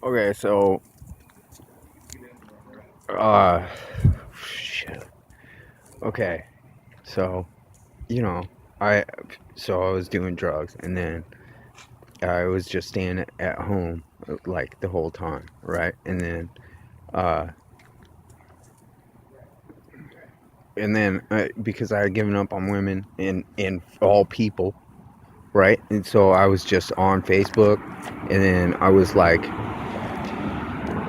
Okay, so uh shit. Okay. So, you know, I I was doing drugs and then I was just staying at home like the whole time, right? Uh because I had given up on women and all people, right? And so I was just on Facebook and then I was like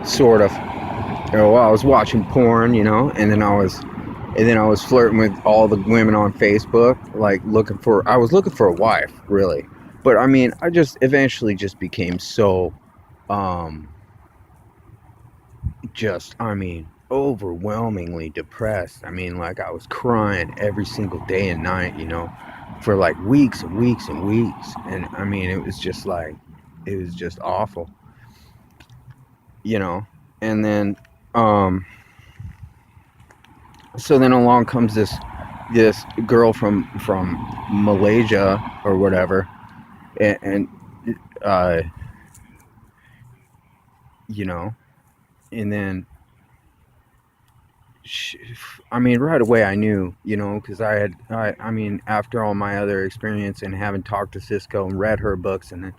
sort of I was watching porn, and then I was flirting with all the women on Facebook, like I was looking for a wife, really. But I mean, I just eventually just became so, um, I mean, overwhelmingly depressed. I mean, like I was crying every single day and night, for like weeks and weeks and weeks. And I mean, it was just awful, you know. And then, um, so then along comes this girl from Malaysia or whatever, and uh, you know, and then she, I mean, right away I knew, because I mean, after all my other experience and having talked to Cisco and read her books and then,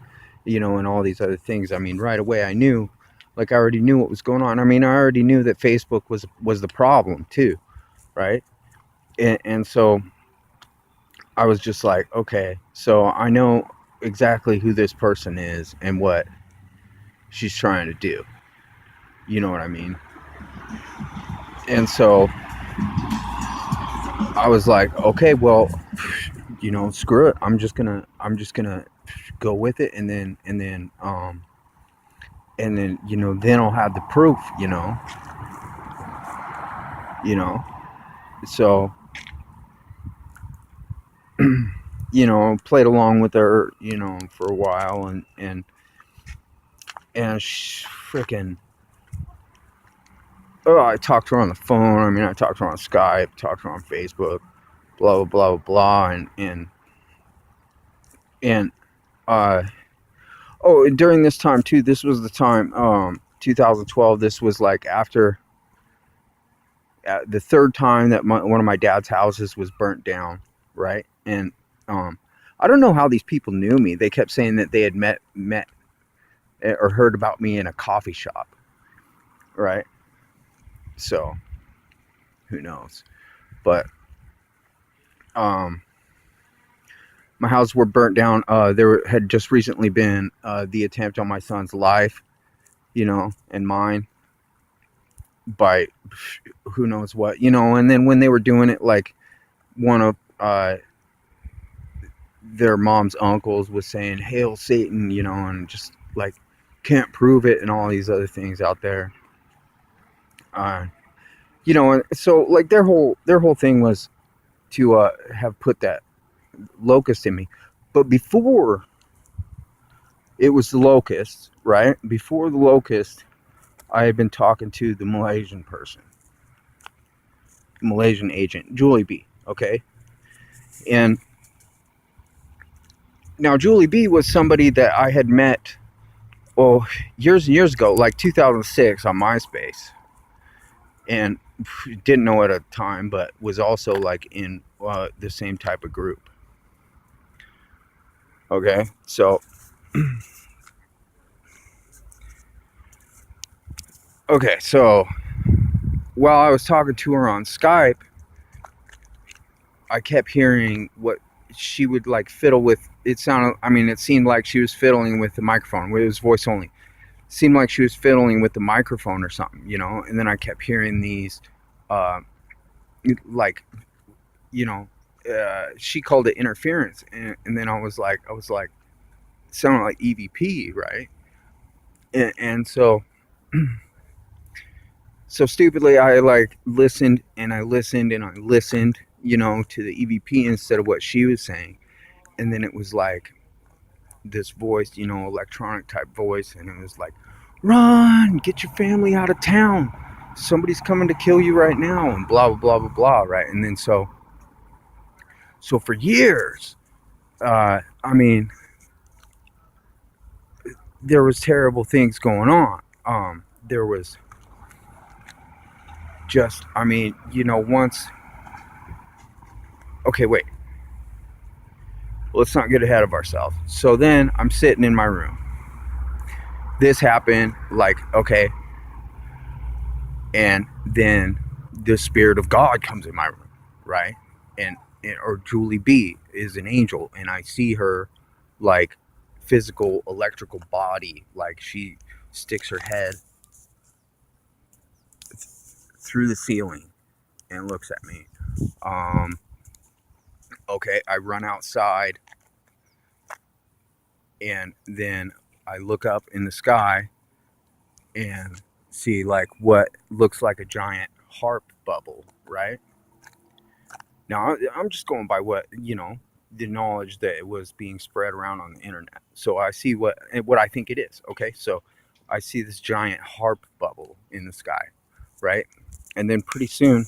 and all these other things, I mean, right away I knew, like I already knew what was going on. I mean, I already knew that Facebook was the problem too, right? And so I was just like, okay, so I know exactly who this person is and what she's trying to do. You know what I mean? And so I was like, okay, well, screw it. I'm just gonna go with it, and then then I'll have the proof. You know. So played along with her, for a while, and freaking. Oh, I talked to her on the phone. I mean, I talked to her on Skype, talked to her on Facebook, blah blah blah blah, and uh oh, during this time too, this was the time 2012. This was like after the third time that one of my dad's houses was burnt down, right? And um I don't know how these people knew me. They kept saying that they had met or heard about me in a coffee shop, right? So who knows? But um my houses were burnt down. There had just recently been the attempt on my son's life, and mine, by who knows what, and then when they were doing it, like one of their mom's uncles was saying hail Satan, and just like can't prove it and all these other things out there. And so like their whole thing was to have put that locust in me. But before it was the locust, right? Before the locust, I had been talking to the Malaysian agent, Julie B. Okay. And now Julie B was somebody that I had met, well, years and years ago, like 2006 on MySpace. And didn't know at a time, but was also like in the same type of group. Okay. So, okay. So while I was talking to her on Skype, I kept hearing what she would like fiddle with. It seemed like she was fiddling with the microphone. It was voice only. It seemed like she was fiddling with the microphone or something, and then I kept hearing these, uh, like, she called it interference. And then I was like, it sounded like EVP, right? And so stupidly, I like listened and I listened and I listened, to the EVP instead of what she was saying. And then it was like this voice, electronic type voice, and it was like, "Run, get your family out of town. Somebody's coming to kill you right now," and blah blah blah blah blah, right? And then so for years, I mean, there was terrible things going on, there was just, I mean, once. Okay, wait. Let's not get ahead of ourselves. So then I'm sitting in my room. This happened, like, okay, and then the Spirit of God comes in my room, right? Or Julie B is an angel, and I see her, like, physical electrical body, like she sticks her head through the ceiling and looks at me. Okay, I run outside, and then I look up in the sky and see, like, what looks like a giant harp bubble, right? Now, I'm just going by what, the knowledge that it was being spread around on the internet. So I see what I think it is. Okay, so I see this giant harp bubble in the sky, right? And then pretty soon,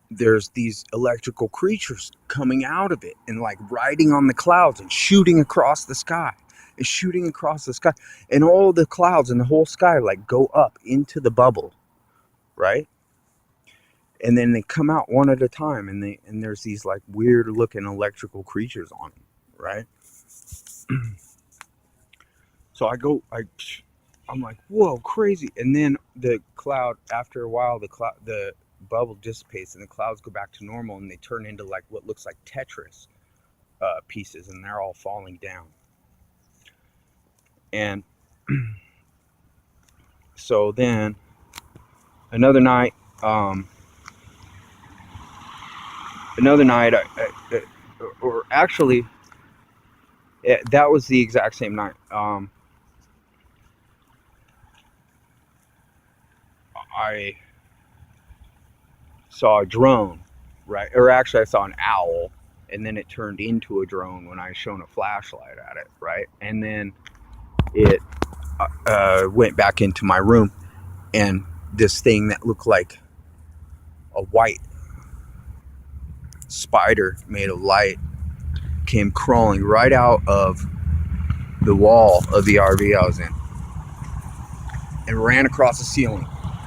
there's these electrical creatures coming out of it and, like, riding on the clouds and shooting across the sky. And all the clouds and the whole sky, like, go up into the bubble, right? And then they come out one at a time, and there's these, like, weird looking electrical creatures on them, right? So I'm like, whoa, crazy. And then the cloud, after a while, the bubble dissipates and the clouds go back to normal, and they turn into, like, what looks like Tetris pieces, and they're all falling down. And so then another night, or actually, that was the exact same night. I saw a drone, right? Or actually, I saw an owl, and then it turned into a drone when I shone a flashlight at it, right? And then it went back into my room, and this thing that looked like a white spider made of light came crawling right out of the wall of the RV I was in and ran across the ceiling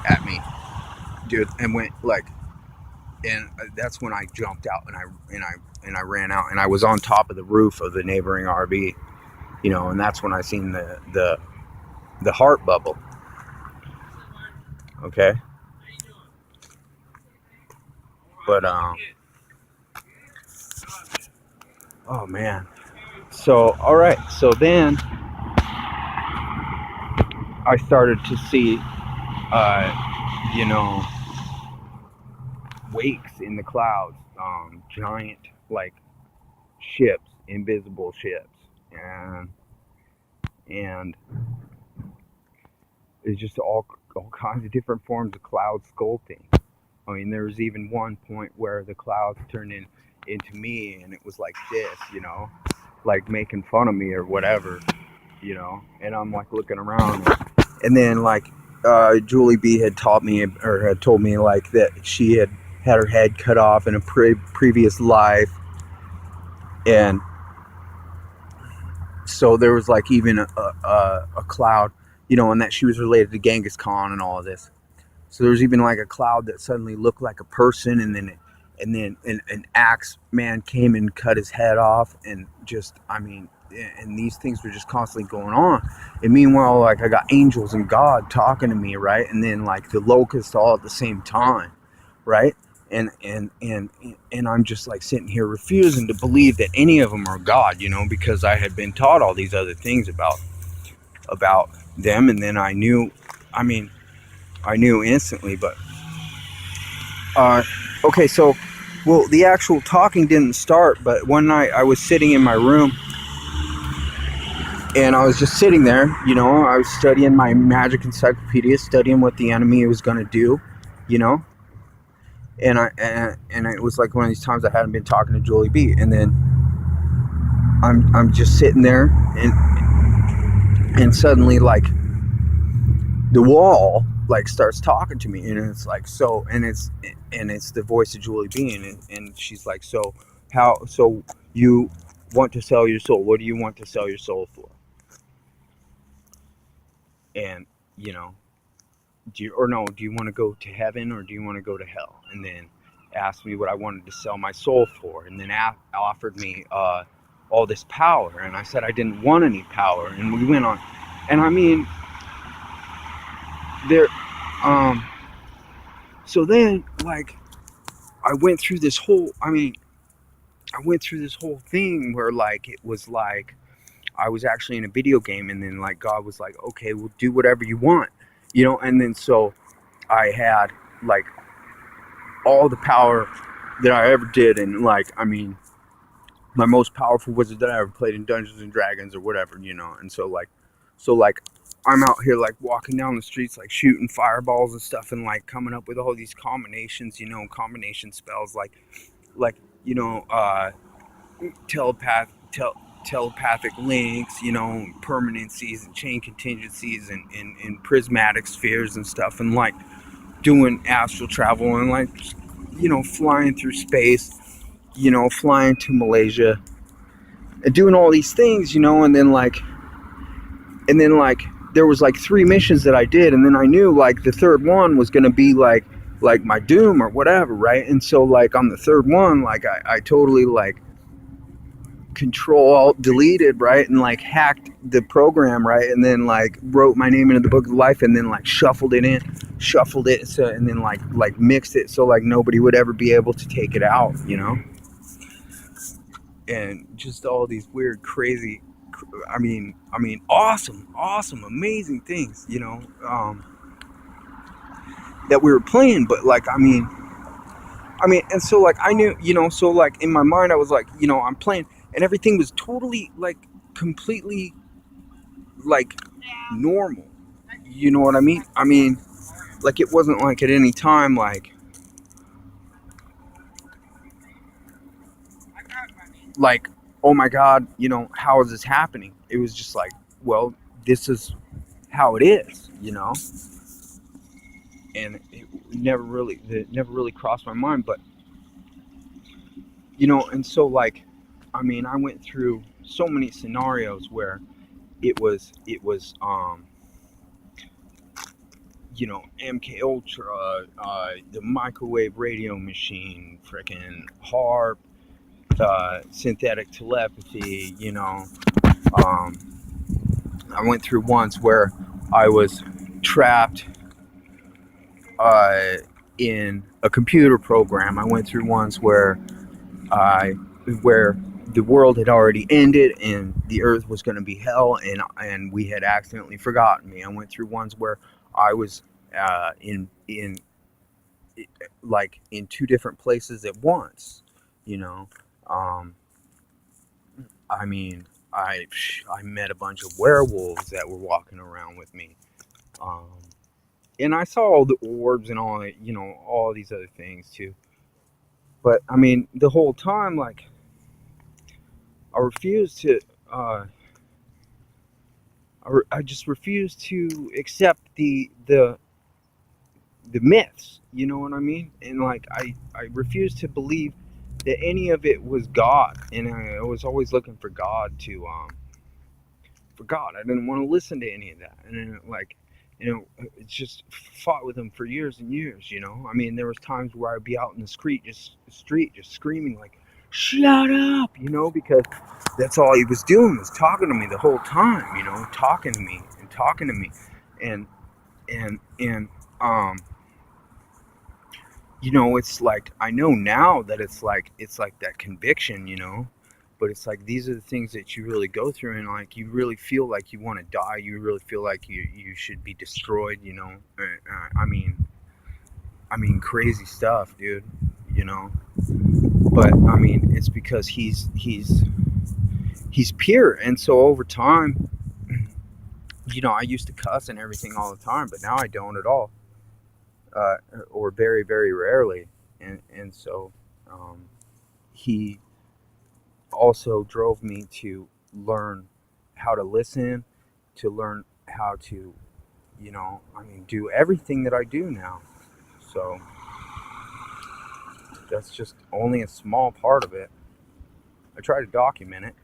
at me, dude, and went, like, and that's when I jumped out, and I ran out, and I was on top of the roof of the neighboring RV, and that's when I seen the heart bubble. Okay, but oh man. So all right, so then I started to see wakes in the clouds, giant, like, ships, invisible ships, and it's just all kinds of different forms of cloud sculpting. I mean, there was even one point where the clouds turned into me, and it was like this, like making fun of me or whatever, and I'm, like, looking around, and then, like, Julie B had taught me, or had told me, like, that she had her head cut off in a previous life, and so there was, like, even a cloud, and that she was related to Genghis Khan and all of this. So there was even, like, a cloud that suddenly looked like a person, and then an axe man came and cut his head off, and just, I mean, and these things were just constantly going on. And meanwhile, like, I got angels and God talking to me, right? And then, like, the locusts all at the same time, right? And I'm just, like, sitting here refusing to believe that any of them are God, because I had been taught all these other things about them, and then I knew instantly. But okay, so, well, the actual talking didn't start, but one night I was sitting in my room, and I was just sitting there, I was studying my magic encyclopedia, studying what the enemy was going to do, and it was like one of these times I hadn't been talking to Julie B, and then I'm just sitting there, and suddenly, like, the wall, like, starts talking to me, and it's like, so, and it's the voice of Julie B, and she's like, so you want to sell your soul? What do you want to sell your soul for? and you know, do you want to go to heaven or do you want to go to hell? And then asked me what I wanted to sell my soul for, and then offered me all this power, and I said I didn't want any power, and we went on, and I mean, there, um, so then like I went through this whole, I went through this whole thing where like it was like I was actually in a video game, and then like God was like, okay, well do whatever you want, and then so I had like all the power that I ever did, and like my most powerful wizard that I ever played in Dungeons and Dragons or whatever, and so like I'm out here like walking down the streets like shooting fireballs and stuff, and like coming up with all these combinations, combination spells like you know uh telepath tel- telepathic links, permanencies and chain contingencies and prismatic spheres and stuff, and like doing astral travel and like flying through space, flying to Malaysia and doing all these things, and then like there was like three missions that I did, and then I knew like the third one was gonna be like my doom or whatever, right? And so like on the third one, like I totally like control alt deleted, right, and like hacked the program, right, and then like wrote my name into the book of life, and then like shuffled it so, and then like mixed it so like nobody would ever be able to take it out, and just all these weird crazy, awesome amazing things, that we were playing. But like and so like I knew, so like in my mind I was like, I'm playing, and everything was totally like completely like normal. You know what I mean? Like it wasn't like at any time like oh my god, how is this happening? It was just like, well, this is how it is, and it never really crossed my mind. But and so like I went through so many scenarios where it was MK Ultra, the microwave radio machine, freaking HARP, synthetic telepathy. Um, I went through once where I was trapped uh, in a computer program. I went through once I where the world had already ended and the earth was going to be hell, and we had accidentally forgotten me. I went through ones where I was in like in two different places at once, you know. Um, I mean, I met a bunch of werewolves that were walking around with me, um, and I saw all the orbs and all, all these other things too. But the whole time, like I refused to. Uh, I just refused to accept the myths. You know what I mean? And like I refused to believe that any of it was God, and I was always looking for God for God. I didn't want to listen to any of that, and then, like, it's just fought with him for years and years. There was times where I'd be out in the street, just screaming like, "Shut up!" Because that's all he was doing, was talking to me the whole time. Talking to me and talking to me, and and um, it's like I know now that it's like that conviction, but it's like these are the things that you really go through, and like you really feel like you want to die, you really feel like you should be destroyed, crazy stuff, dude, but it's because he's pure. And so over time, I used to cuss and everything all the time, but now I don't at all, uh, or very very rarely. And so um, he also drove me to learn how to listen, to learn how to, do everything that I do now. So that's just only a small part of it. I try to document it.